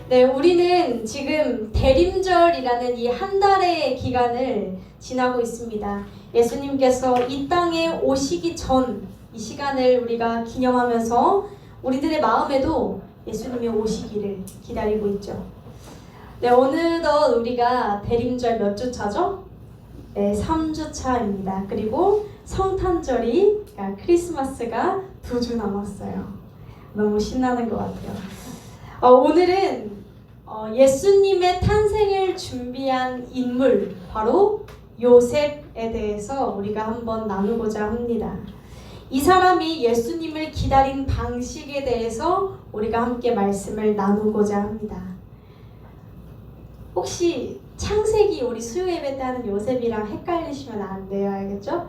네, 우리는 지금 대림절이라는 이 한 달의 기간을 지나고 있습니다. 예수님께서 이 땅에 오시기 전 이 시간을 우리가 기념하면서 우리들의 마음에도 예수님이 오시기를 기다리고 있죠. 네, 어느덧 우리가 대림절 몇 주 차죠? 네, 3주 차입니다. 그리고 성탄절이, 그러니까 크리스마스가 2주 남았어요. 너무 신나는 것 같아요. 오늘은 예수님의 탄생을 준비한 인물, 바로 요셉에 대해서 우리가 한번 나누고자 합니다. 이 사람이 예수님을 기다린 방식에 대해서 우리가 함께 말씀을 나누고자 합니다. 혹시 창세기 우리 수요 예배 때 하는 요셉이랑 헷갈리시면 안 돼요, 알겠죠?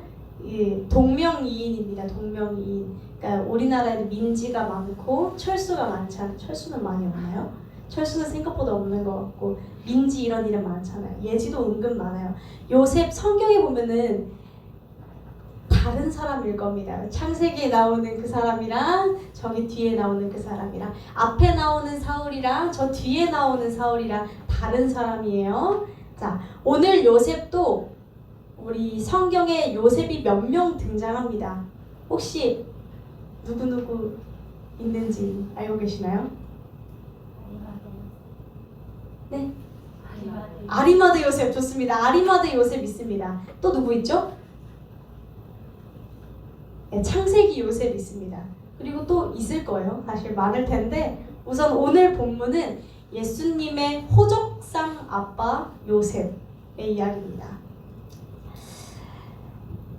동명이인입니다. 동명이인. 그러니까 우리나라에는 민지가 많고 철수가 많잖아요. 철수는 많이 없나요? 철수는 생각보다 없는 것 같고 민지 이런 이름 많잖아요. 예지도 은근 많아요. 요셉 성경에 보면은 다른 사람일 겁니다. 창세기에 나오는 그 사람이랑 저기 뒤에 나오는 그 사람이랑 앞에 나오는 사울이랑 저 뒤에 나오는 사울이랑 다른 사람이에요. 자, 오늘 요셉도 우리 성경에 요셉이 몇 명 등장합니다. 혹시 누구누구 있는지 알고 계시나요? 네? 아리마대 요셉 좋습니다. 아리마대 요셉 있습니다. 또 누구 있죠? 네, 창세기 요셉 있습니다. 그리고 또 있을 거예요. 사실 많을 텐데 우선 오늘 본문은 예수님의 호적상 아빠 요셉의 이야기입니다.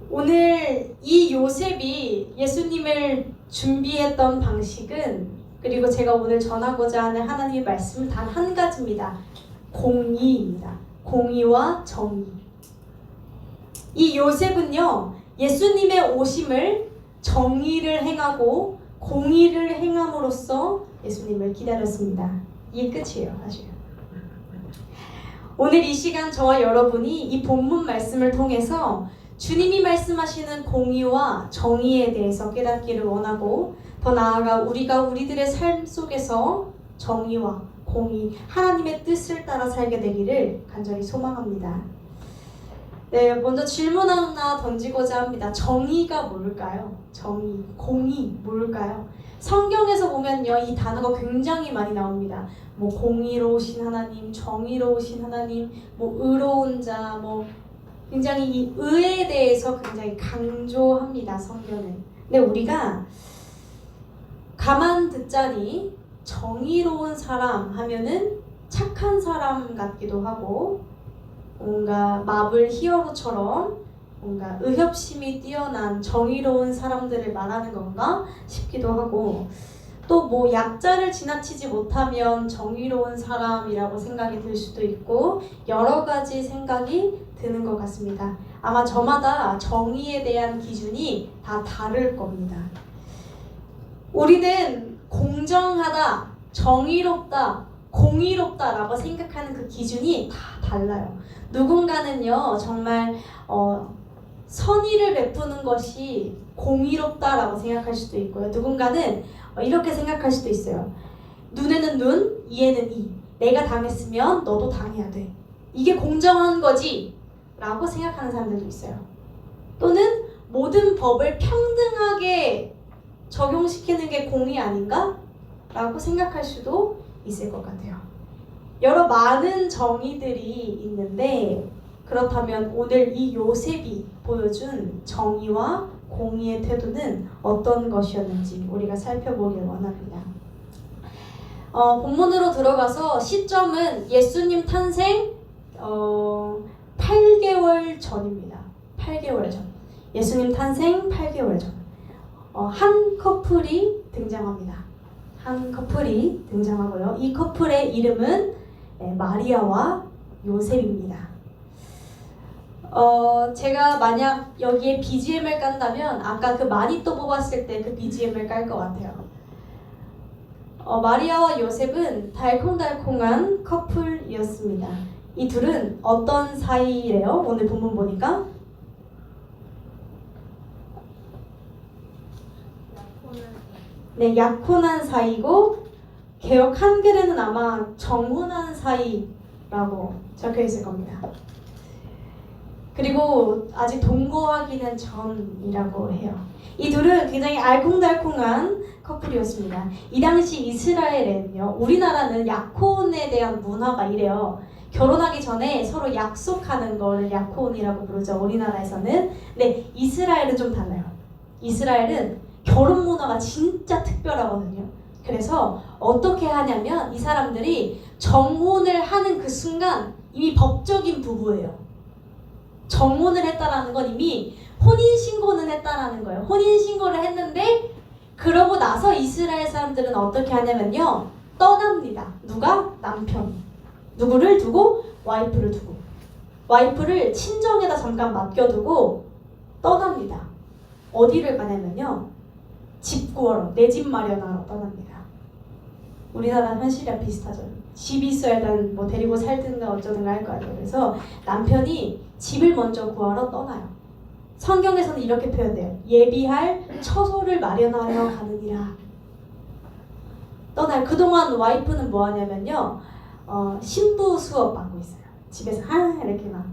오늘 이 요셉이 예수님을 준비했던 방식은, 그리고 제가 오늘 전하고자 하는 하나님의 말씀은 단 한 가지입니다. 공의입니다. 공의와 정의. 이 요셉은요, 예수님의 오심을 정의를 행하고 공의를 행함으로써 예수님을 기다렸습니다. 이게 끝이에요, 사실. 오늘 이 시간 저와 여러분이 이 본문 말씀을 통해서 주님이 말씀하시는 공의와 정의에 대해서 깨닫기를 원하고, 더 나아가 우리가 우리들의 삶 속에서 정의와 공의, 하나님의 뜻을 따라 살게 되기를 간절히 소망합니다. 네, 먼저 질문 하나 던지고자 합니다. 정의가 뭘까요? 정의, 공의 뭘까요? 성경에서 보면요, 이 단어가 굉장히 많이 나옵니다. 뭐 공의로우신 하나님, 정의로우신 하나님, 뭐 의로운 자, 뭐 굉장히 이 의에 대해서 굉장히 강조합니다, 성경은. 근데 우리가 가만 듣자니 정의로운 사람 하면은 착한 사람 같기도 하고, 뭔가 마블 히어로처럼 뭔가 의협심이 뛰어난 정의로운 사람들을 말하는 건가 싶기도 하고, 또 뭐 약자를 지나치지 못하면 정의로운 사람이라고 생각이 들 수도 있고, 여러 가지 생각이 드는 것 같습니다. 아마 저마다 정의에 대한 기준이 다 다를 겁니다. 우리는 공정하다, 정의롭다, 공의롭다라고 생각하는 그 기준이 다 달라요. 누군가는요, 정말 선의를 베푸는 것이 공의롭다라고 생각할 수도 있고요. 누군가는 이렇게 생각할 수도 있어요. 눈에는 눈, 이에는 이. 내가 당했으면 너도 당해야 돼. 이게 공정한 거지 라고 생각하는 사람들도 있어요. 또는 모든 법을 평등하게 적용시키는 게 공의 아닌가? 라고 생각할 수도 있을 것 같아요. 여러 많은 정의들이 있는데, 그렇다면 오늘 이 요셉이 보여준 정의와 공의의 태도는 어떤 것이었는지 우리가 살펴보길 원합니다. 본문으로 들어가서 시점은 예수님 탄생 8개월 전입니다. 8개월 전. 예수님 탄생 8개월 전. 한 커플이 등장합니다. 한 커플이 등장하고요. 이 커플의 이름은 마리아와 요셉입니다. 제가 만약 여기에 BGM을 깐다면 아까 그 마니또 뽑았을 때 그 BGM을 깔 것 같아요. 마리아와 요셉은 달콩달콩한 커플이었습니다. 이 둘은 어떤 사이래요? 오늘 본문 보니까 네, 약혼한 사이고 개역 한글에는 아마 정혼한 사이라고 적혀 있을 겁니다. 그리고 아직 동거하기는 전이라고 해요. 이 둘은 굉장히 알콩달콩한 커플이었습니다. 이 당시 이스라엘에는요, 우리나라는 약혼에 대한 문화가 이래요. 결혼하기 전에 서로 약속하는 걸 약혼이라고 부르죠. 우리나라에서는. 네, 이스라엘은 좀 달라요. 이스라엘은 결혼 문화가 진짜 특별하거든요. 그래서 어떻게 하냐면 이 사람들이 정혼을 하는 그 순간 이미 법적인 부부예요. 정혼을 했다라는 건 이미 혼인신고는 했다라는 거예요. 혼인신고를 했는데 그러고 나서 이스라엘 사람들은 어떻게 하냐면요, 떠납니다. 누가? 남편이. 누구를 두고? 와이프를 두고. 와이프를 친정에다 잠깐 맡겨두고 떠납니다. 어디를 가냐면요, 집 구하러, 내 집 마련하러 떠납니다. 우리나라 현실이랑 비슷하죠. 집이 있어야 일단 뭐 데리고 살든가 어쩌든가 할 거 아니에요. 그래서 남편이 집을 먼저 구하러 떠나요. 성경에서는 이렇게 표현돼요. 예비할 처소를 마련하러 가느니라. 떠나요. 그동안 와이프는 뭐 하냐면요, 신부 수업 받고 있어요. 집에서 이렇게 막.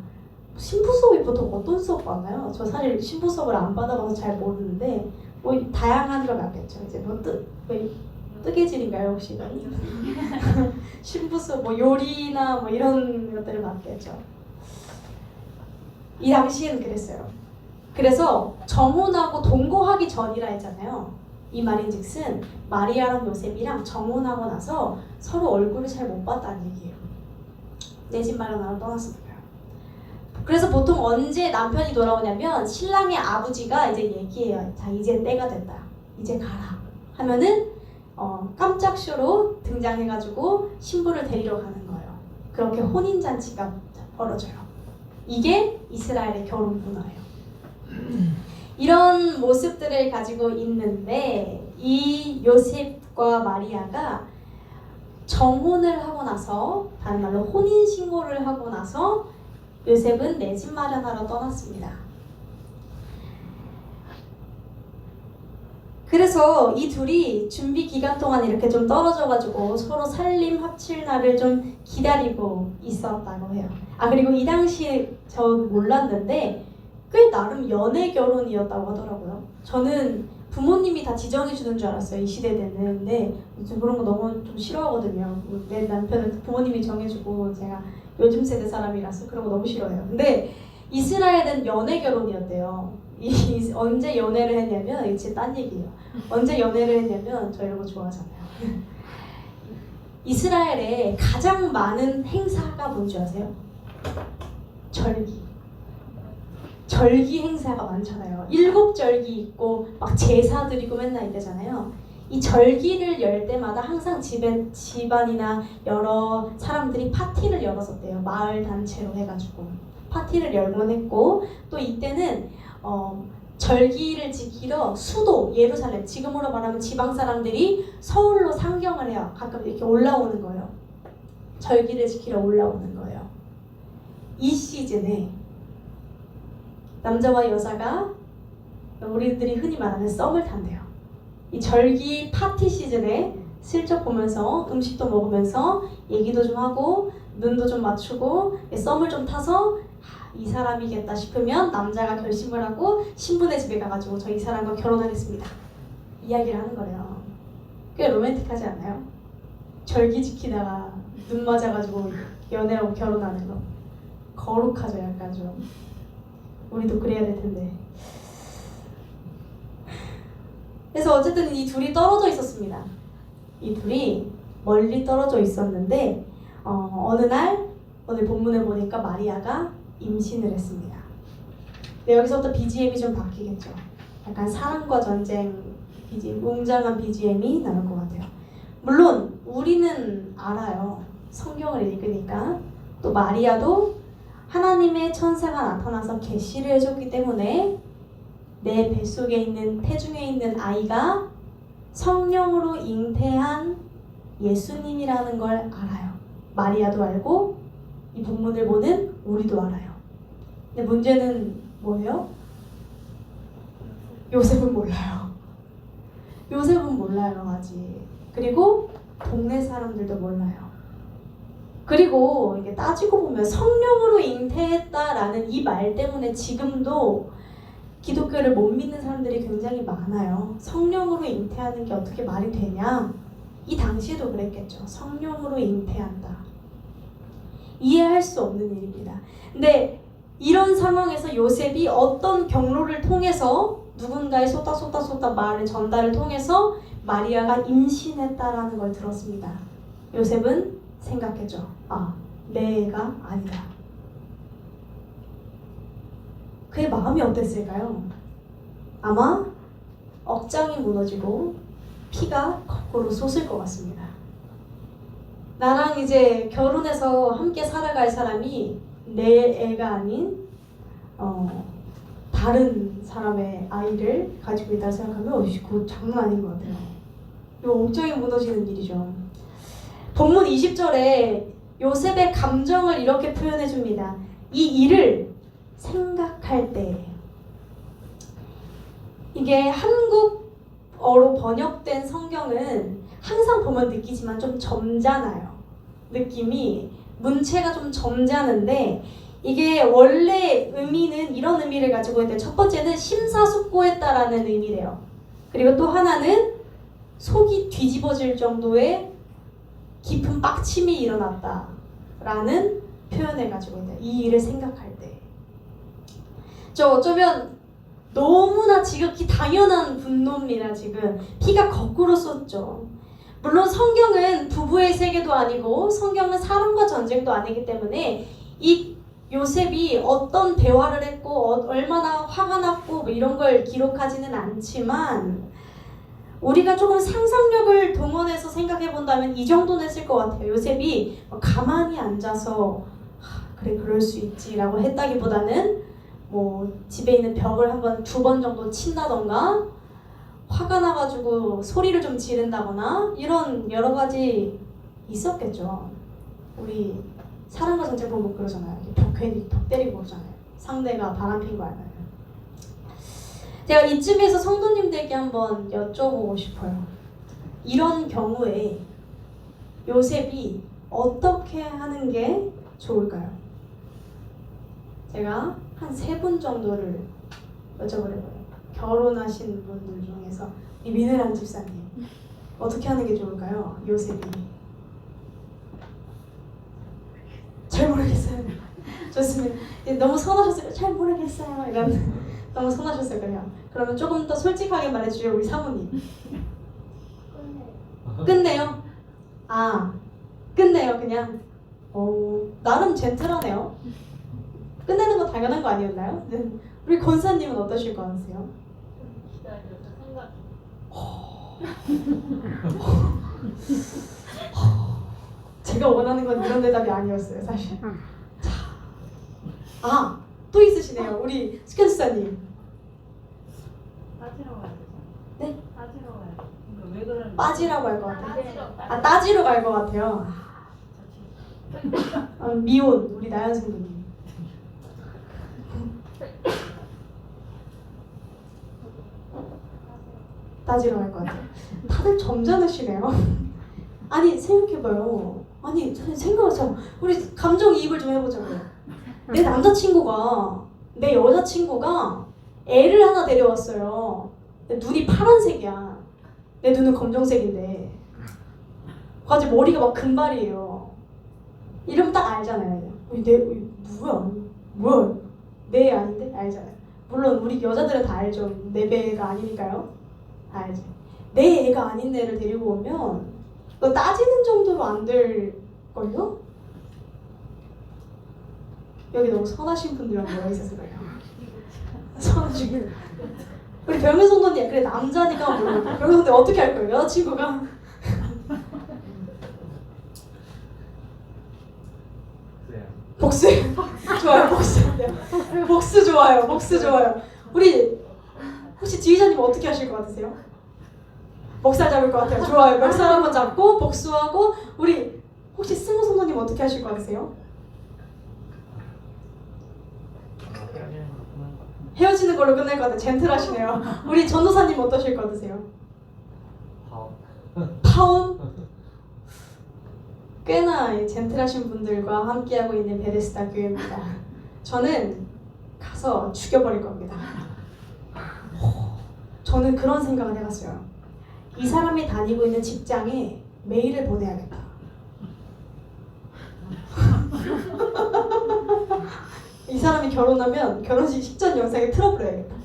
신부 수업이 보통 어떤 수업 받나요? 저 사실 신부 수업을 안 받아봐서 잘 모르는데 뭐 다양한 걸 받겠죠. 이제 뭐 뜨개질인가요 혹시? 신부 수업 뭐 요리나 뭐 이런 것들을 받겠죠. 이 당시에는 그랬어요. 그래서 정혼하고 동거하기 전이라 했잖아요. 이 말인즉슨 마리아랑 요셉이랑 정혼하고 나서 서로 얼굴을 잘 못 봤다는 얘기예요. 내 집 마련하러 떠났으니까요. 그래서 보통 언제 남편이 돌아오냐면 신랑의 아버지가 이제 얘기해요. 자, 이제 때가 됐다. 이제 가라. 하면은 깜짝 쇼로 등장해가지고 신부를 데리러 가는 거예요. 그렇게 혼인잔치가 벌어져요. 이게 이스라엘의 결혼 문화예요. 이런 모습들을 가지고 있는데 이 요셉과 마리아가 정혼을 하고 나서, 다른 말로 혼인신고를 하고 나서 요셉은 내 집 마련하러 떠났습니다. 그래서 이 둘이 준비 기간 동안 이렇게 좀 떨어져가지고 서로 살림 합칠 날을 좀 기다리고 있었다고 해요. 그리고 이 당시에 저 몰랐는데 꽤 나름 연애 결혼이었다고 하더라고요. 저는 부모님이 다 지정해주는 줄 알았어요, 이 시대 때는. 근데 그런 거 너무 좀 싫어하거든요. 내 남편은 부모님이 정해주고, 제가 요즘 세대 사람이라서 그런 거 너무 싫어해요. 근데 이스라엘은 연애 결혼이었대요. 언제 연애를 했냐면, 이게 딴 얘기예요. 언제 연애를 했냐면, 저 이런 거 좋아하잖아요. 이스라엘에 가장 많은 행사가 뭔지 아세요? 절기 행사가 많잖아요. 7절기 있고 막 제사 드리고 맨날 이러잖아요. 이 절기를 열 때마다 항상 집안이나 여러 사람들이 파티를 열었었대요. 마을 단체로 해가지고 파티를 열곤 했고, 또 이때는 절기를 지키러 수도 예루살렘, 지금으로 말하면 지방 사람들이 서울로 상경을 해요. 가끔 이렇게 올라오는 거예요. 절기를 지키러 올라오는 거예요. 이 시즌에 남자와 여자가, 우리들이 흔히 말하는 썸을 탄대요. 이 절기 파티 시즌에 슬쩍 보면서 음식도 먹으면서 얘기도 좀 하고 눈도 좀 맞추고 썸을 좀 타서 이 사람이겠다 싶으면 남자가 결심을 하고 신부네 집에 가가지고 저 이 사람과 결혼하겠습니다, 이야기를 하는 거래요. 꽤 로맨틱하지 않나요? 절기 지키다가 눈 맞아가지고 연애하고 결혼하는 거 거룩하죠. 약간 좀 우리도 그래야 될 텐데. 그래서 어쨌든 이 둘이 떨어져 있었습니다. 이 둘이 멀리 떨어져 있었는데 어느 날, 오늘 본문을 보니까 마리아가 임신을 했습니다. 근데 여기서부터 BGM이 좀 바뀌겠죠. 약간 사랑과 전쟁 BGM, 웅장한 BGM이 나올 것 같아요. 물론 우리는 알아요. 성경을 읽으니까. 또 마리아도 하나님의 천사가 나타나서 계시를 해줬기 때문에 내 뱃속에 있는, 태중에 있는 아이가 성령으로 잉태한 예수님이라는 걸 알아요. 마리아도 알고 이 본문을 보는 우리도 알아요. 근데 문제는 뭐예요? 요셉은 몰라요. 요셉은 몰라요, 아직. 그리고 동네 사람들도 몰라요. 그리고 이게 따지고 보면 성령으로 잉태했다라는 이 말 때문에 지금도 기독교를 못 믿는 사람들이 굉장히 많아요. 성령으로 잉태하는 게 어떻게 말이 되냐? 이 당시에도 그랬겠죠. 성령으로 잉태한다. 이해할 수 없는 일입니다. 근데 이런 상황에서 요셉이 어떤 경로를 통해서 누군가의 쏟다 말을 전달을 통해서 마리아가 임신했다라는 걸 들었습니다. 요셉은 생각했죠. 아, 내 애가 아니다. 그의 마음이 어땠을까요? 아마 억장이 무너지고 피가 거꾸로 솟을 것 같습니다. 나랑 이제 결혼해서 함께 살아갈 사람이 내 애가 아닌 다른 사람의 아이를 가지고 있다고 생각하면 그거 장난 아닌 것 같아요. 이거 억장이 무너지는 일이죠. 본문 20절에 요셉의 감정을 이렇게 표현해 줍니다. 이 일을 생각할 때, 이게 한국어로 번역된 성경은 항상 보면 느끼지만 좀 점잖아요. 느낌이 문체가 좀 점잖은데 이게 원래 의미는 이런 의미를 가지고 있는데, 첫 번째는 심사숙고했다라는 의미래요. 그리고 또 하나는 속이 뒤집어질 정도의 깊은 빡침이 일어났다라는 표현을 가지고 있다. 이 일을 생각할 때. 어쩌면 너무나 지극히 당연한 분노입니다. 지금 피가 거꾸로 쏟죠. 물론 성경은 부부의 세계도 아니고 성경은 사람과 전쟁도 아니기 때문에 이 요셉이 어떤 대화를 했고 얼마나 화가 났고 뭐 이런 걸 기록하지는 않지만 우리가 조금 상상력을 동원해서 생각해 본다면 이 정도는 했을 것 같아요. 요셉이 가만히 앉아서 그래 그럴 수 있지라고 했다기보다는 뭐 집에 있는 벽을 두 번 정도 친다던가 화가 나가지고 소리를 좀 지른다거나 이런 여러 가지 있었겠죠. 우리 사랑과 전쟁 보면 그러잖아요. 괜히 벽 때리고 그러잖아요. 상대가 바람핀 거 알아요. 제가 이쯤에서 성도님들께 한번 여쭤보고 싶어요. 이런 경우에 요셉이 어떻게 하는 게 좋을까요? 제가 한 3분 정도를 여쭤보려고요. 결혼하신 분들 중에서 이 미네랄 집사님 어떻게 하는 게 좋을까요? 요셉이 잘 모르겠어요. 좋습니다. 너무 선하셨어요. 잘 모르겠어요. 이런 너무 선하셨어요. 그러면 조금 더 솔직하게 말해주세요. 우리 사모님. 끝내요? 아, 끝내요 그냥. 나름 젠틀하네요. 끝내는 거 당연한 거 아니었나요? 우리 권사님은 어떠실 것 같으세요? 기다려서 생각. 제가 원하는 건 이런 대답이 아니었어요, 사실. 자, 또 있으시네요. 우리 스캔수사님. 따지러 가야 되잖아. 네? 따지러 가야 돼. 그러니까 왜 그러는지. 빠지라고 할 것 같아요. 따지러 갈 것 같아요. 미혼, 우리 나연 선생님. 따지러 갈 것 같아요. 다들 점잖으시네요. 아니 생각해봐요. 아니 생각해서 우리 감정이입을 좀 해보자고요. 내 남자친구가 내 여자친구가 애를 하나 데려왔어요. 눈이 파란색이야. 내 눈은 검정색인데 과지 머리가 막 금발이에요. 이러면 딱 알잖아요. 뭐야 내 애 아닌데? 알잖아요. 물론 우리 여자들은 다 알죠. 내 배가 아니니까요. 다 알죠. 내 애가 아닌 애를 데리고 오면 너 따지는 정도로 안 될걸요? 여기 너무 선하신 분들만 모여 있어서 그래요. 선하시길. 우리 별명 성도님, 그래 남자니까 물론 별명 성도님 어떻게 할 거예요? 여자친구가 복수 좋아요. 복수 좋아요. 우리 혹시 지휘자님 어떻게 하실 것 같으세요? 목살 잡을 것 같아요. 좋아요. 목살 한번 잡고 복수하고. 우리 혹시 승우 선생님 어떻게 하실 것 같으세요? 헤어지는 걸로 끝날 것 같아요. 젠틀하시네요. 우리 전도사님 어떠실 것 같으세요? 파혼? 꽤나 젠틀하신 분들과 함께하고 있는 베데스다 교회입니다. 저는 가서 죽여버릴 겁니다. 저는 그런 생각을 해봤어요. 이 사람이 다니고 있는 직장에 메일을 보내야겠다. 이 사람이 결혼하면 결혼식 식전 영상에 틀어버려야겠다.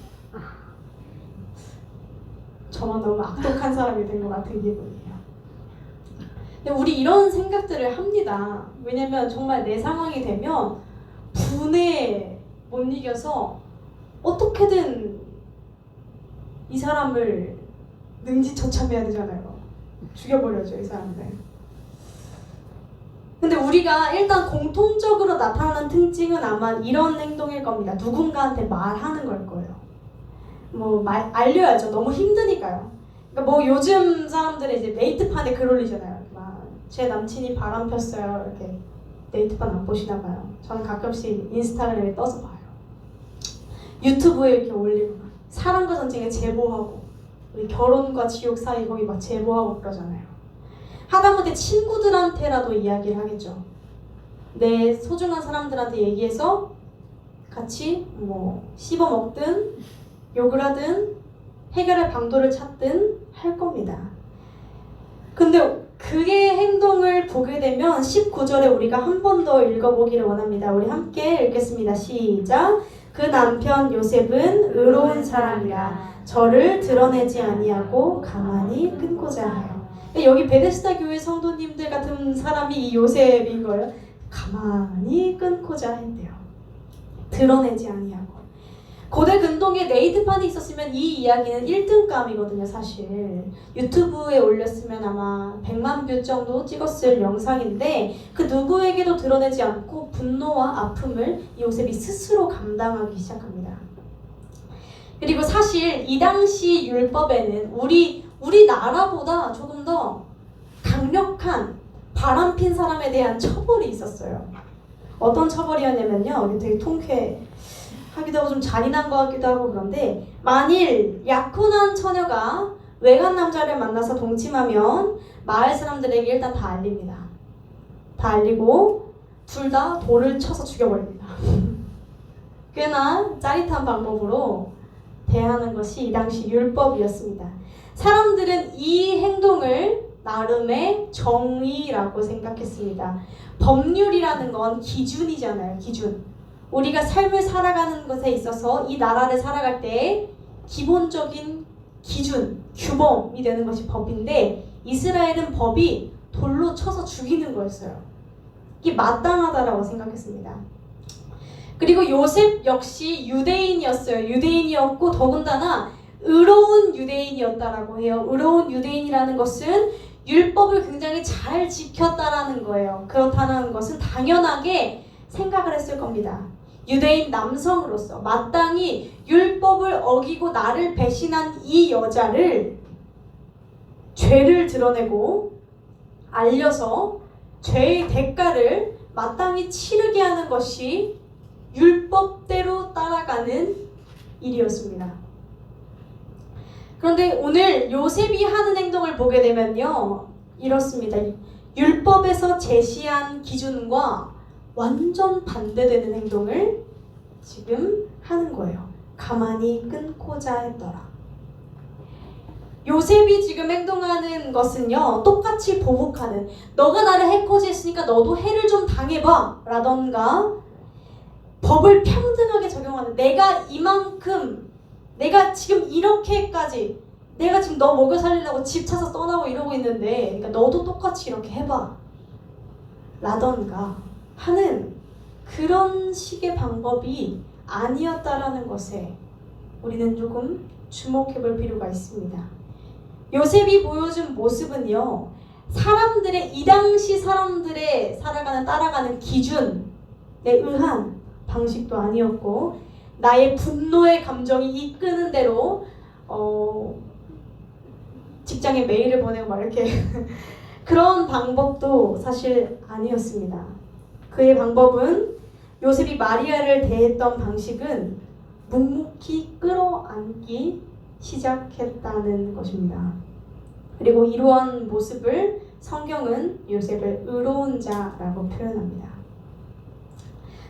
저만 너무 악독한 사람이 된 것 같은 기분이에요. 근데 우리 이런 생각들을 합니다. 왜냐면 정말 내 상황이 되면 분에 못 이겨서 어떻게든 이 사람을 능지처참해야 되잖아요. 죽여버려죠, 이 사람들. 근데 우리가 일단 공통적으로 나타나는 특징은 아마 이런 행동일 겁니다. 누군가한테 말하는 걸 거예요. 알려야죠. 너무 힘드니까요. 그러니까 요즘 사람들이 이제 네이트판에 글 올리잖아요. 제 남친이 바람 폈어요. 이렇게 네이트판 안 보시나 봐요. 저는 가끔씩 인스타그램에 떠서 봐요. 유튜브에 이렇게 올리고 사랑과 전쟁에 제보하고 우리 결혼과 지옥 사이 거기 막 제보하고 그러잖아요. 하다못해 친구들한테라도 이야기를 하겠죠. 내 소중한 사람들한테 얘기해서 같이 씹어먹든 욕을 하든 해결의 방도를 찾든 할 겁니다. 근데 그의 행동을 보게 되면 19절에 우리가 한 번 더 읽어보기를 원합니다. 우리 함께 읽겠습니다. 시작. 그 남편 요셉은 의로운 사람이라 저를 드러내지 아니하고 가만히 끊고자 해요. 여기 베데스다 교회 성도님들 같은 사람이 이 요셉인 거예요. 가만히 끊고자 했대요. 드러내지 아니하고. 고대 근동에 네이트판이 있었으면 이 이야기는 1등감이거든요. 사실 유튜브에 올렸으면 아마 100만 뷰 정도 찍었을 영상인데 그 누구에게도 드러내지 않고 분노와 아픔을 요셉이 스스로 감당하기 시작합니다. 그리고 사실 이 당시 율법에는 우리 나라보다 조금 더 강력한 바람핀 사람에 대한 처벌이 있었어요. 어떤 처벌이었냐면요. 이게 되게 통쾌하기도 하고 좀 잔인한 것 같기도 하고 그런데 만일 약혼한 처녀가 외간 남자를 만나서 동침하면 마을 사람들에게 일단 다 알립니다. 다 알리고 둘 다 돌을 쳐서 죽여버립니다. 꽤나 짜릿한 방법으로 대하는 것이 이 당시 율법이었습니다. 사람들은 이 행동을 나름의 정의라고 생각했습니다. 법률이라는 건 기준이잖아요. 기준. 우리가 삶을 살아가는 것에 있어서 이 나라를 살아갈 때 기본적인 기준, 규범이 되는 것이 법인데 이스라엘은 법이 돌로 쳐서 죽이는 거였어요. 이게 마땅하다라고 생각했습니다. 그리고 요셉 역시 유대인이었어요. 유대인이었고 더군다나 의로운 유대인이었다라고 해요. 의로운 유대인이라는 것은 율법을 굉장히 잘 지켰다라는 거예요. 그렇다는 것은 당연하게 생각을 했을 겁니다. 유대인 남성으로서 마땅히 율법을 어기고 나를 배신한 이 여자를 죄를 드러내고 알려서 죄의 대가를 마땅히 치르게 하는 것이 율법대로 따라가는 일이었습니다. 그런데 오늘 요셉이 하는 행동을 보게 되면요. 이렇습니다. 율법에서 제시한 기준과 완전 반대되는 행동을 지금 하는 거예요. 가만히 끊고자 했더라. 요셉이 지금 행동하는 것은요. 똑같이 보복하는 너가 나를 해코지했으니까 너도 해를 좀 당해봐 라던가 법을 평등하게 적용하는 내가 이만큼 내가 지금 이렇게까지 내가 지금 너 먹여 살리려고 집 차서 떠나고 이러고 있는데 그러니까 너도 똑같이 이렇게 해봐 라던가 하는 그런 식의 방법이 아니었다라는 것에 우리는 조금 주목해볼 필요가 있습니다. 요셉이 보여준 모습은요. 이 당시 사람들의 따라가는 기준에 의한 방식도 아니었고 나의 분노의 감정이 이끄는 대로 직장에 메일을 보내고 막 이렇게 그런 방법도 사실 아니었습니다. 그의 방법은 요셉이 마리아를 대했던 방식은 묵묵히 끌어안기 시작했다는 것입니다. 그리고 이러한 모습을 성경은 요셉을 의로운 자라고 표현합니다.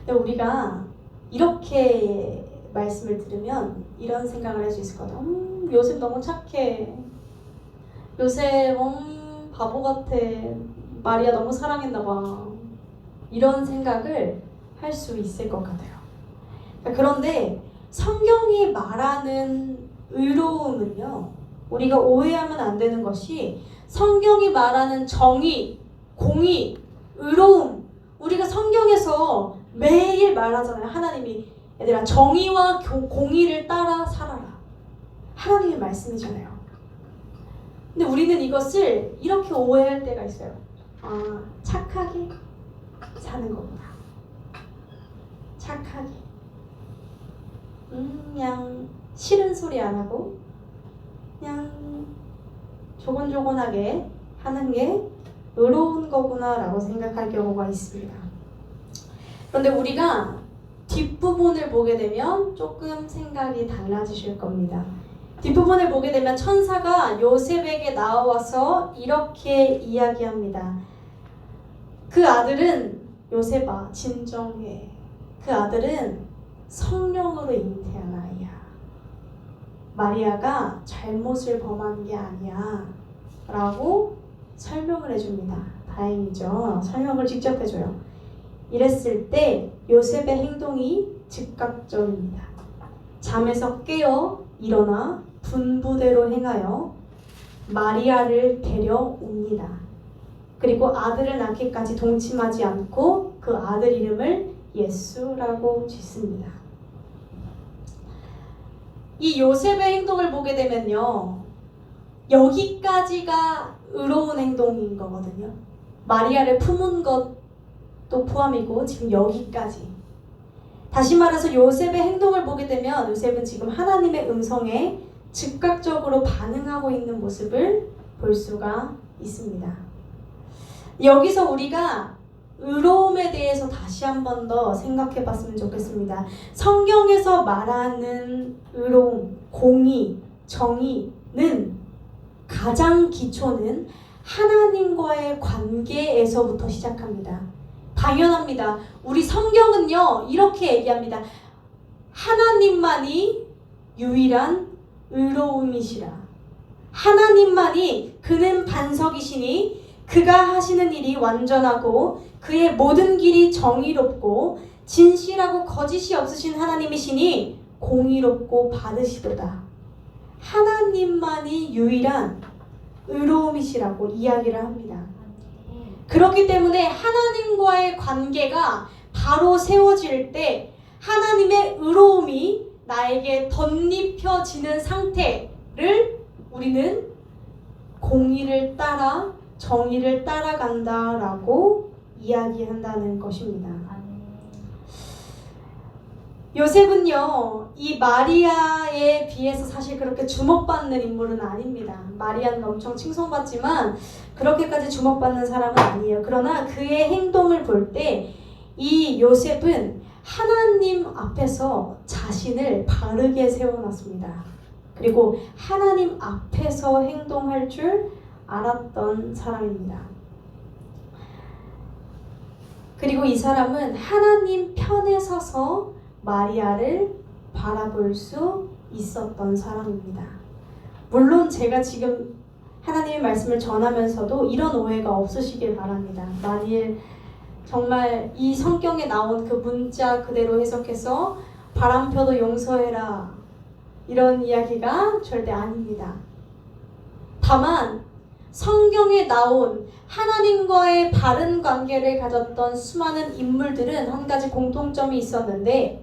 근데 우리가 이렇게 말씀을 들으면 이런 생각을 할 수 있을 것 같아요. 요셉 너무 착해. 요셉 바보 같아. 마리아 너무 사랑했나 봐. 이런 생각을 할 수 있을 것 같아요. 그런데 성경이 말하는 의로움은요, 우리가 오해하면 안 되는 것이 성경이 말하는 정의, 공의, 의로움, 우리가 성경에서 매일 말하잖아요. 하나님이 얘들아 정의와 공의를 따라 살아라. 하나님의 말씀이잖아요. 근데 우리는 이것을 이렇게 오해할 때가 있어요. 아, 착하게 사는 거구나. 착하게. 그냥 싫은 소리 안 하고 그냥 조곤조곤하게 하는 게 의로운 거구나 라고 생각할 경우가 있습니다. 그런데 우리가 뒷부분을 보게 되면 조금 생각이 달라지실 겁니다. 뒷부분을 보게 되면 천사가 요셉에게 나와서 이렇게 이야기합니다. 그 아들은 요셉아 진정해. 그 아들은 성령으로 잉태한 아이야. 마리아가 잘못을 범한 게 아니야 라고 설명을 해줍니다. 다행이죠. 설명을 직접 해줘요. 이랬을 때 요셉의 행동이 즉각적입니다. 잠에서 깨어 일어나 분부대로 행하여 마리아를 데려옵니다. 그리고 아들을 낳기까지 동침하지 않고 그 아들 이름을 예수라고 짓습니다. 이 요셉의 행동을 보게 되면요, 여기까지가 의로운 행동인 거거든요. 마리아를 품은 것도 포함이고 지금 여기까지. 다시 말해서 요셉의 행동을 보게 되면 요셉은 지금 하나님의 음성에 즉각적으로 반응하고 있는 모습을 볼 수가 있습니다. 여기서 우리가 의로움에 대해서 다시 한 번 더 생각해 봤으면 좋겠습니다. 성경에서 말하는 의로움, 공의, 정의는 가장 기초는 하나님과의 관계에서부터 시작합니다. 당연합니다. 우리 성경은요, 이렇게 얘기합니다. 하나님만이 유일한 의로움이시라. 하나님만이 그는 반석이시니 그가 하시는 일이 완전하고 그의 모든 길이 정의롭고 진실하고 거짓이 없으신 하나님이시니 공의롭고 바르시도다. 하나님만이 유일한 의로움이시라고 이야기를 합니다. 그렇기 때문에 하나님과의 관계가 바로 세워질 때 하나님의 의로움이 나에게 덧입혀지는 상태를 우리는 공의를 따라 정의를 따라간다라고 이야기한다는 것입니다. 요셉은요, 이 마리아에 비해서 사실 그렇게 주목받는 인물은 아닙니다. 마리아는 엄청 칭송받지만 그렇게까지 주목받는 사람은 아니에요. 그러나 그의 행동을 볼 때 이 요셉은 하나님 앞에서 자신을 바르게 세워놨습니다. 그리고 하나님 앞에서 행동할 줄 알았던 사람입니다. 그리고 이 사람은 하나님 편에 서서 마리아를 바라볼 수 있었던 사람입니다. 물론 제가 지금 하나님의 말씀을 전하면서도 이런 오해가 없으시길 바랍니다. 만일 정말 이 성경에 나온 그 문자 그대로 해석해서 바람펴도 용서해라 이런 이야기가 절대 아닙니다. 다만 성경에 나온 하나님과의 바른 관계를 가졌던 수많은 인물들은 한 가지 공통점이 있었는데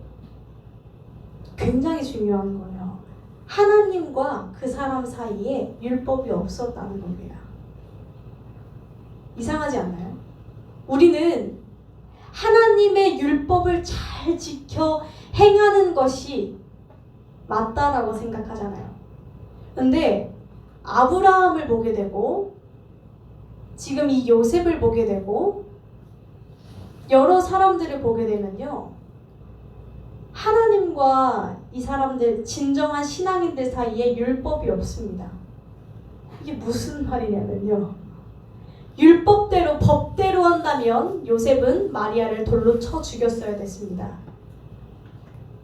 굉장히 중요한 거예요. 하나님과 그 사람 사이에 율법이 없었다는 겁니다. 이상하지 않나요? 우리는 하나님의 율법을 잘 지켜 행하는 것이 맞다라고 생각하잖아요. 근데 아브라함을 보게 되고 지금 이 요셉을 보게 되고 여러 사람들을 보게 되면요. 하나님과 이 사람들 진정한 신앙인들 사이에 율법이 없습니다. 이게 무슨 말이냐면요. 율법대로 법대로 한다면 요셉은 마리아를 돌로 쳐 죽였어야 됐습니다.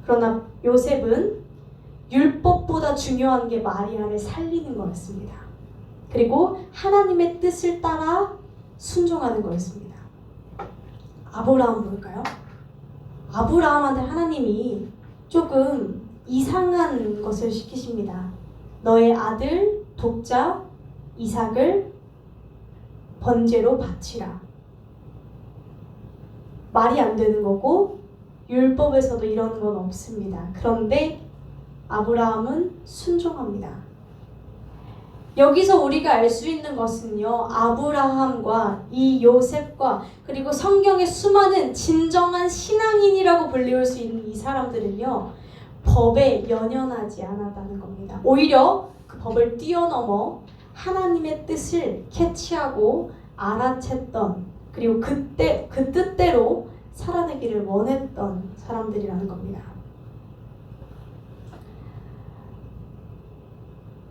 그러나 요셉은 율법보다 중요한 게 마리아를 살리는 거였습니다. 그리고 하나님의 뜻을 따라 순종하는 거였습니다. 아브라함 볼까요? 아브라함한테 하나님이 조금 이상한 것을 시키십니다. 너의 아들 독자 이삭을 번제로 바치라. 말이 안 되는 거고 율법에서도 이런 건 없습니다. 그런데 아브라함은 순종합니다. 여기서 우리가 알 수 있는 것은요. 아브라함과 이 요셉과 그리고 성경의 수많은 진정한 신앙인이라고 불리울 수 있는 이 사람들은요. 법에 연연하지 않았다는 겁니다. 오히려 그 법을 뛰어넘어 하나님의 뜻을 캐치하고 알아챘던 그리고 그 뜻대로 살아내기를 원했던 사람들이라는 겁니다.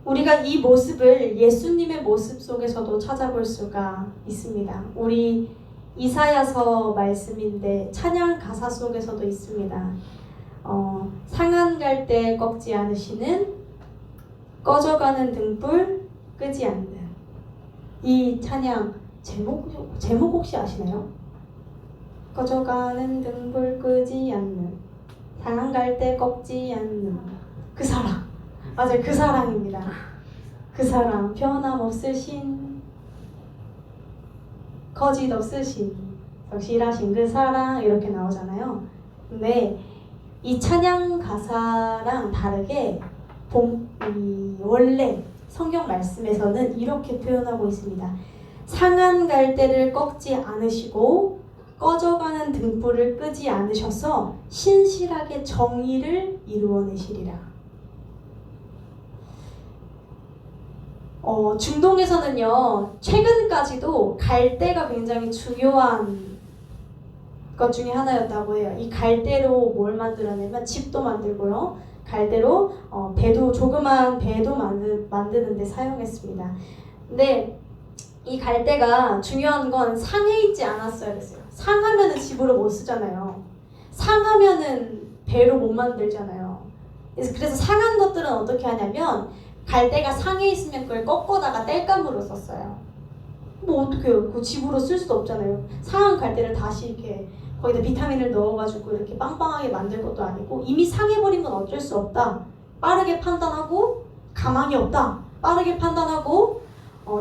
우리가 이 모습을 예수님의 모습 속에서도 찾아볼 수가 있습니다. 우리 이사야서 말씀인데 찬양 가사 속에서도 있습니다. 상한 갈 때 꺾지 않으시는 꺼져가는 등불 끄지 않는 이 찬양 제목 혹시 아시나요? 꺼져가는 등불 끄지 않는 상한 갈 때 꺾지 않는 그 사랑 맞아요. 그 사랑입니다. 그 사랑 변함없으신 거짓없으신 성실하신 그 사랑 이렇게 나오잖아요. 근데 이 찬양 가사랑 다르게 원래 성경 말씀에서는 이렇게 표현하고 있습니다. 상한 갈대를 꺾지 않으시고 꺼져가는 등불을 끄지 않으셔서 신실하게 정의를 이루어내시리라. 중동에서는요, 최근까지도 갈대가 굉장히 중요한 것 중에 하나였다고 해요. 이 갈대로 뭘 만들어내면 집도 만들고요. 갈대로 조그만 배도 만드는데 사용했습니다. 근데 이 갈대가 중요한 건 상해 있지 않았어야 됐어요. 상하면은 집으로 못 쓰잖아요. 상하면은 배로 못 만들잖아요. 그래서 상한 것들은 어떻게 하냐면 갈대가 상해 있으면 그걸 꺾어다가 땔감으로 썼어요. 뭐 어떡해요? 그 집으로 쓸 수도 없잖아요. 상한 갈대를 다시 이렇게 거기다 비타민을 넣어가지고 이렇게 빵빵하게 만들 것도 아니고 이미 상해버린 건 어쩔 수 없다. 빠르게 판단하고 가망이 없다. 빠르게 판단하고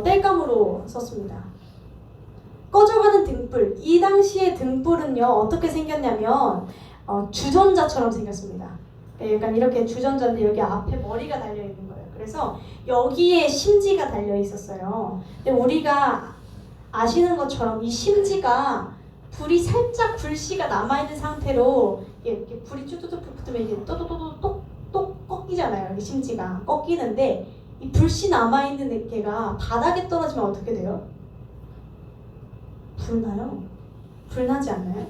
땔감으로 썼습니다. 꺼져가는 등불. 이 당시의 등불은요 어떻게 생겼냐면 주전자처럼 생겼습니다. 약간 이렇게 주전자인데 여기 앞에 머리가 달려 있는 거예요. 그래서 여기에 심지가 달려 있었어요. 근데 우리가 아시는 것처럼 이 심지가 불이 살짝 불씨가 남아있는 상태로 이렇게 불이 쭈쭈쭈 붙으면 이게 또또또똑 꺾이잖아요. 이 심지가 꺾이는데 이 불씨 남아있는 개가 바닥에 떨어지면 어떻게 돼요? 불나요? 불나지 않나요?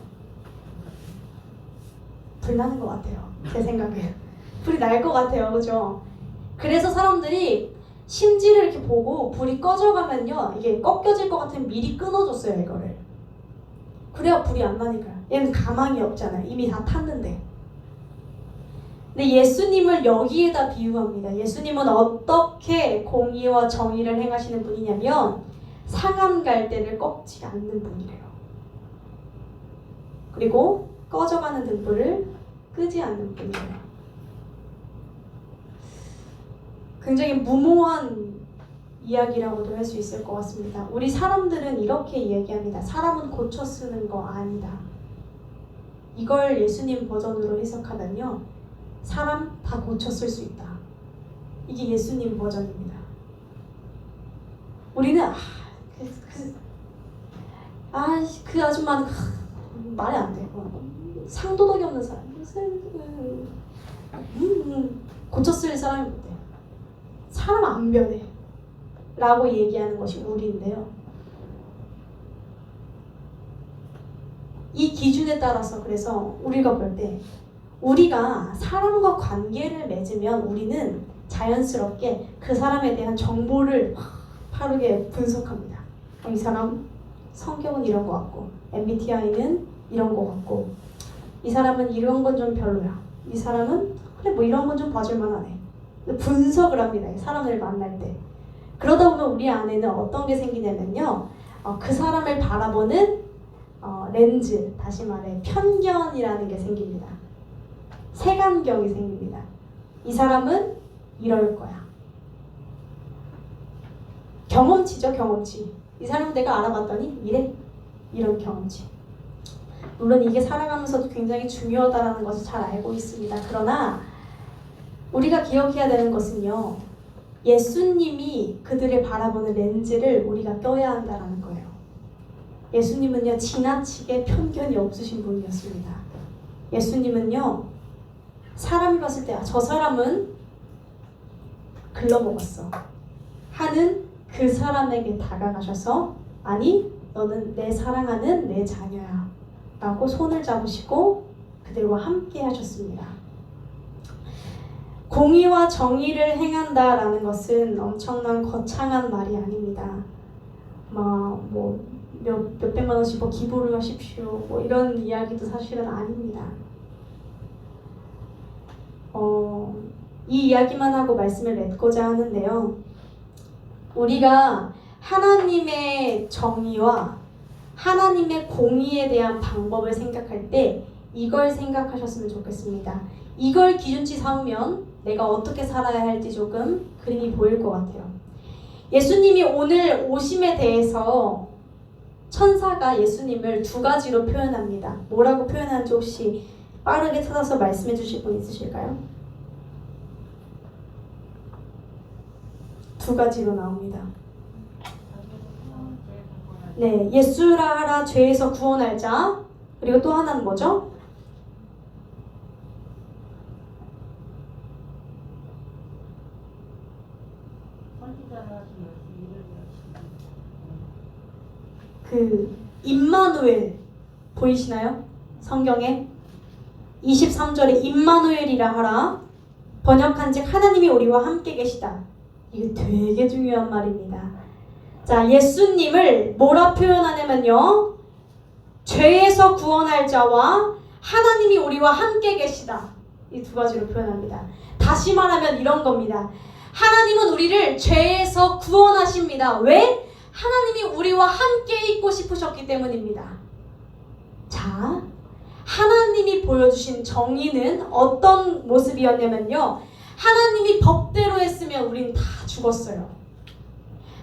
불나는 것 같아요. 제 생각에 불이 날 것 같아요. 그죠? 그래서 사람들이 심지를 이렇게 보고 불이 꺼져가면요 이게 꺾여질 것 같으면 미리 끊어줬어요. 이거를. 그래야 불이 안 나니까요. 얘는 가망이 없잖아요. 이미 다 탔는데. 근데 예수님을 여기에다 비유합니다. 예수님은 어떻게 공의와 정의를 행하시는 분이냐면 상한 갈대를 꺾지 않는 분이래요. 그리고 꺼져가는 등불을 끄지 않는 분이래요. 굉장히 무모한 이야기라고도 할 수 있을 것 같습니다. 우리 사람들은 이렇게 얘기합니다. 사람은 고쳐 쓰는 거 아니다. 이걸 예수님 버전으로 해석하면요. 사람 다 고쳐 쓸 수 있다. 이게 예수님 버전입니다. 우리는 그 아줌마는 말이 안 돼. 상도덕이 없는 사람. 고쳐 쓸 사람이 못 돼. 사람 안 변해. 라고 얘기하는 것이 우리인데요. 이 기준에 따라서 그래서 우리가 볼 때 우리가 사람과 관계를 맺으면 우리는 자연스럽게 그 사람에 대한 정보를 빠르게 분석합니다. 이 사람 성격은 이런 것 같고 MBTI는 이런 것 같고 이 사람은 이런 건 좀 별로야. 이 사람은 그래 뭐 이런 건 좀 봐줄 만하네. 분석을 합니다. 사람을 만날 때. 그러다 보면 우리 안에는 어떤 게 생기냐면요. 그 사람을 바라보는 렌즈, 다시 말해 편견이라는 게 생깁니다. 색안경이 생깁니다. 이 사람은 이럴 거야. 경험치죠, 경험치. 이 사람 내가 알아봤더니 이래. 이런 경험치. 물론 이게 살아가면서도 굉장히 중요하다는 것을 잘 알고 있습니다. 그러나 우리가 기억해야 되는 것은요. 예수님이 그들을 바라보는 렌즈를 우리가 껴야 한다는 거예요. 예수님은요. 지나치게 편견이 없으신 분이었습니다. 예수님은요. 사람이 봤을 때 저 사람은 글러먹었어 하는 그 사람에게 다가가셔서 아니 너는 내 사랑하는 내 자녀야 라고 손을 잡으시고 그들과 함께 하셨습니다. 공의와 정의를 행한다라는 것은 엄청난 거창한 말이 아닙니다. 뭐 몇백만 원씩 뭐 기부를 하십시오 뭐 이런 이야기도 사실은 아닙니다. 이 이야기만 하고 말씀을 맺고자 하는데요. 우리가 하나님의 정의와 하나님의 공의에 대한 방법을 생각할 때 이걸 생각하셨으면 좋겠습니다. 이걸 기준치 삼으면 내가 어떻게 살아야 할지 조금 그림이 보일 것 같아요. 예수님이 오늘 오심에 대해서 천사가 예수님을 두 가지로 표현합니다. 뭐라고 표현하는지 혹시 빠르게 찾아서 말씀해 주실 분 있으실까요? 두 가지로 나옵니다. 네, 예수라 하라 죄에서 구원할 자. 그리고 또 하나는 뭐죠? 그 임마누엘 보이시나요? 성경에 23절에 임마누엘이라 하라. 번역한즉 하나님이 우리와 함께 계시다. 이게 되게 중요한 말입니다. 자, 예수님을 뭐라 표현하냐면요. 죄에서 구원할 자와 하나님이 우리와 함께 계시다. 이 두 가지로 표현합니다. 다시 말하면 이런 겁니다. 하나님은 우리를 죄에서 구원하십니다. 왜? 하나님이 우리와 함께 있고 싶으셨기 때문입니다. 자, 하나님이 보여주신 정의는 어떤 모습이었냐면요. 하나님이 법대로 했으면 우린 다 죽었어요.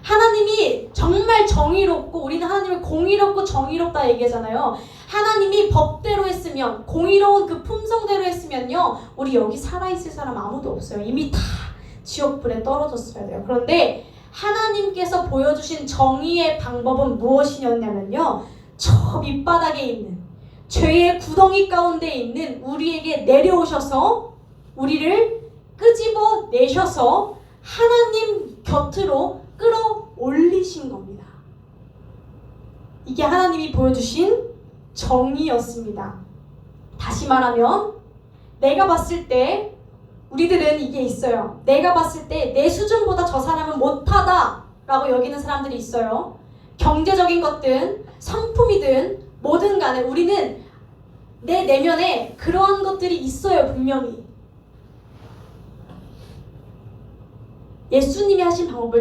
하나님이 정말 정의롭고 우리는 하나님을 공의롭고 정의롭다 얘기하잖아요. 하나님이 법대로 했으면 공의로운 그 품성대로 했으면요. 우리 여기 살아있을 사람 아무도 없어요. 이미 다 지옥불에 떨어졌어야 돼요. 그런데 하나님께서 보여주신 정의의 방법은 무엇이었냐면요. 저 밑바닥에 있는 죄의 구덩이 가운데 있는 우리에게 내려오셔서 우리를 끄집어 내셔서 하나님 곁으로 끌어올리신 겁니다. 이게 하나님이 보여주신 정의였습니다. 다시 말하면 내가 봤을 때 우리들은 이게 있어요. 내가 봤을 때 내 수준보다 저 사람은 못하다 라고 여기는 사람들이 있어요. 경제적인 것든 성품이든 뭐든 간에 우리는 내 내면에 그러한 것들이 있어요. 분명히. 예수님이 하신 방법을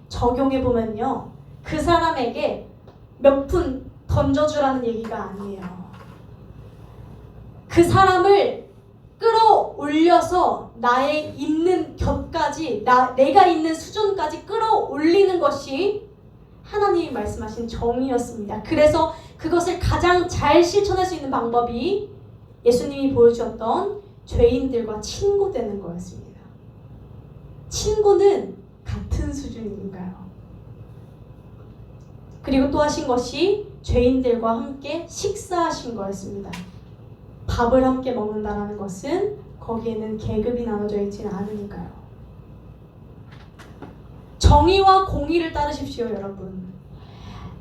적용해보면요. 그 사람에게 몇 푼 던져주라는 얘기가 아니에요. 그 사람을 끌어올려서 나의 있는 곁까지 내가 있는 수준까지 끌어올리는 것이 하나님이 말씀하신 정의였습니다. 그래서 그것을 가장 잘 실천할 수 있는 방법이 예수님이 보여주었던 죄인들과 친구 되는 거였습니다. 친구는 같은 수준인가요? 그리고 또 하신 것이 죄인들과 함께 식사하신 거였습니다. 밥을 함께 먹는다는 것은 거기에는 계급이 나눠져 있지는 않으니까요. 정의와 공의를 따르십시오, 여러분.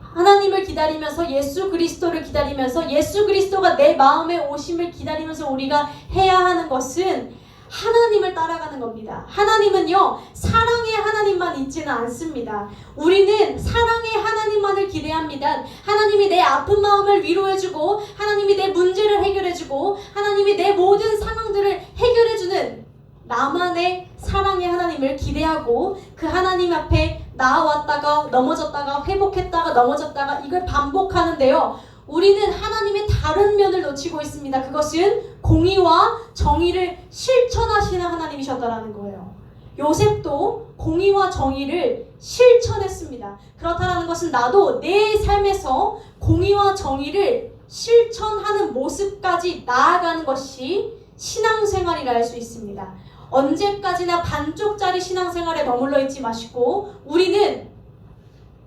하나님을 기다리면서 예수 그리스도를 기다리면서 예수 그리스도가 내 마음에 오심을 기다리면서 우리가 해야 하는 것은 하나님을 따라가는 겁니다. 하나님은요, 사랑의 하나님만 있지는 않습니다. 우리는 사랑의 하나님만을 기대합니다. 하나님이 내 아픈 마음을 위로해주고, 하나님이 내 문제를 해결해주고, 하나님이 내 모든 상황들을 해결해주는 나만의 사랑의 하나님을 기대하고, 그 하나님 앞에 나아왔다가 넘어졌다가 회복했다가 넘어졌다가 이걸 반복하는데요. 우리는 하나님의 다른 면을 놓치고 있습니다. 그것은 공의와 정의를 실천하시는 하나님이셨다라는 거예요. 요셉도 공의와 정의를 실천했습니다. 그렇다는 것은 나도 내 삶에서 공의와 정의를 실천하는 모습까지 나아가는 것이 신앙생활이라 할 수 있습니다. 언제까지나 반쪽짜리 신앙생활에 머물러 있지 마시고 우리는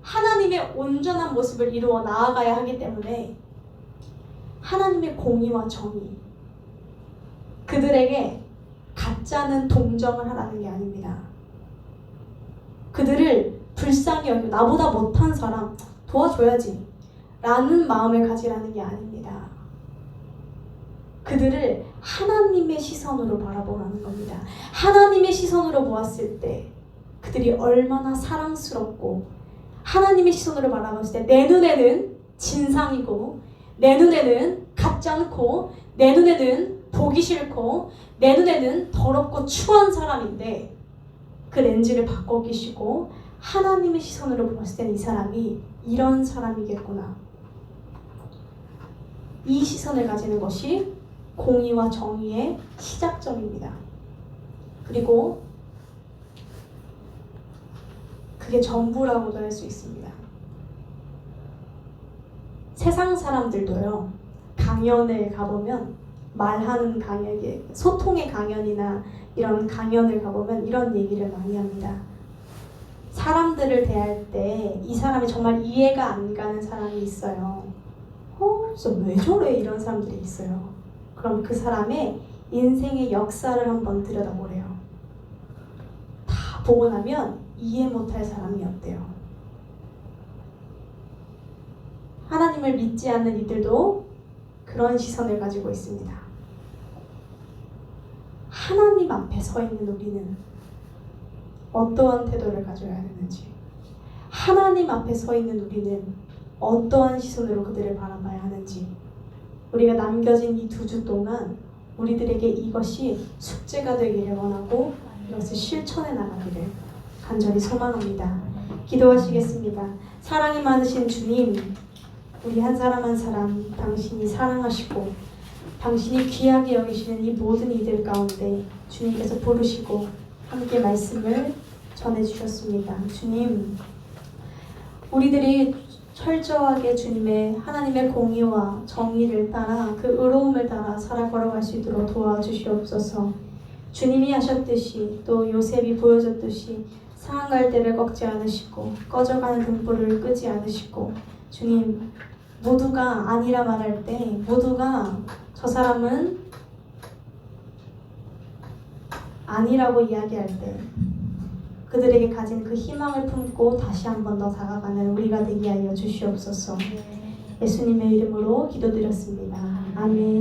하나님의 온전한 모습을 이루어 나아가야 하기 때문에 하나님의 공의와 정의, 그들에게 가짜는 동정을 하라는 게 아닙니다. 그들을 불쌍히 여기고 나보다 못한 사람 도와줘야지 라는 마음을 가지라는 게 아닙니다. 그들을 하나님의 시선으로 바라보라는 겁니다. 하나님의 시선으로 보았을 때 그들이 얼마나 사랑스럽고, 하나님의 시선으로 바라봤을 때 내 눈에는 진상이고, 내 눈에는 가짜않고, 내 눈에는 보기 싫고, 내 눈에는 더럽고 추한 사람인데 그 렌즈를 바꿔 끼시고 하나님의 시선으로 보았을 때 이 사람이 이런 사람이겠구나. 이 시선을 가지는 것이 공의와 정의의 시작점입니다. 그리고 그게 전부라고도 할 수 있습니다. 세상 사람들도요, 강연을 가보면, 말하는 강연, 소통의 강연이나 이런 강연을 가보면 이런 얘기를 많이 합니다. 사람들을 대할 때 이 사람이 정말 이해가 안 가는 사람이 있어요. 진짜 왜 저래? 이런 사람들이 있어요. 그럼 그 사람의 인생의 역사를 한번 들여다보래요. 다 보고 나면 이해 못할 사람이 없대요. 하나님을 믿지 않는 이들도 그런 시선을 가지고 있습니다. 하나님 앞에 서 있는 우리는 어떠한 태도를 가져야 되는지, 하나님 앞에 서 있는 우리는 어떠한 시선으로 그들을 바라봐야 하는지, 우리가 남겨진 이 2주 동안 우리들에게 이것이 숙제가 되기를 원하고 이것을 실천해 나가기를 간절히 소망합니다. 기도하시겠습니다. 사랑이 많으신 주님, 우리 한 사람 한 사람 당신이 사랑하시고 당신이 귀하게 여기시는 이 모든 이들 가운데 주님께서 부르시고 함께 말씀을 전해주셨습니다. 주님, 우리들이 철저하게 주님의 하나님의 공의와 정의를 따라 그 의로움을 따라 살아 걸어갈 수 있도록 도와주시옵소서. 주님이 하셨듯이 또 요셉이 보여줬듯이 상한 때를 꺾지 않으시고 꺼져가는 등불을 끄지 않으시고, 주님, 모두가 아니라 말할 때, 모두가 저 사람은 아니라고 이야기할 때 그들에게 가진 그 희망을 품고 다시 한 번 더 다가가는 우리가 되게 하여 주시옵소서. 예수님의 이름으로 기도드렸습니다. 아멘.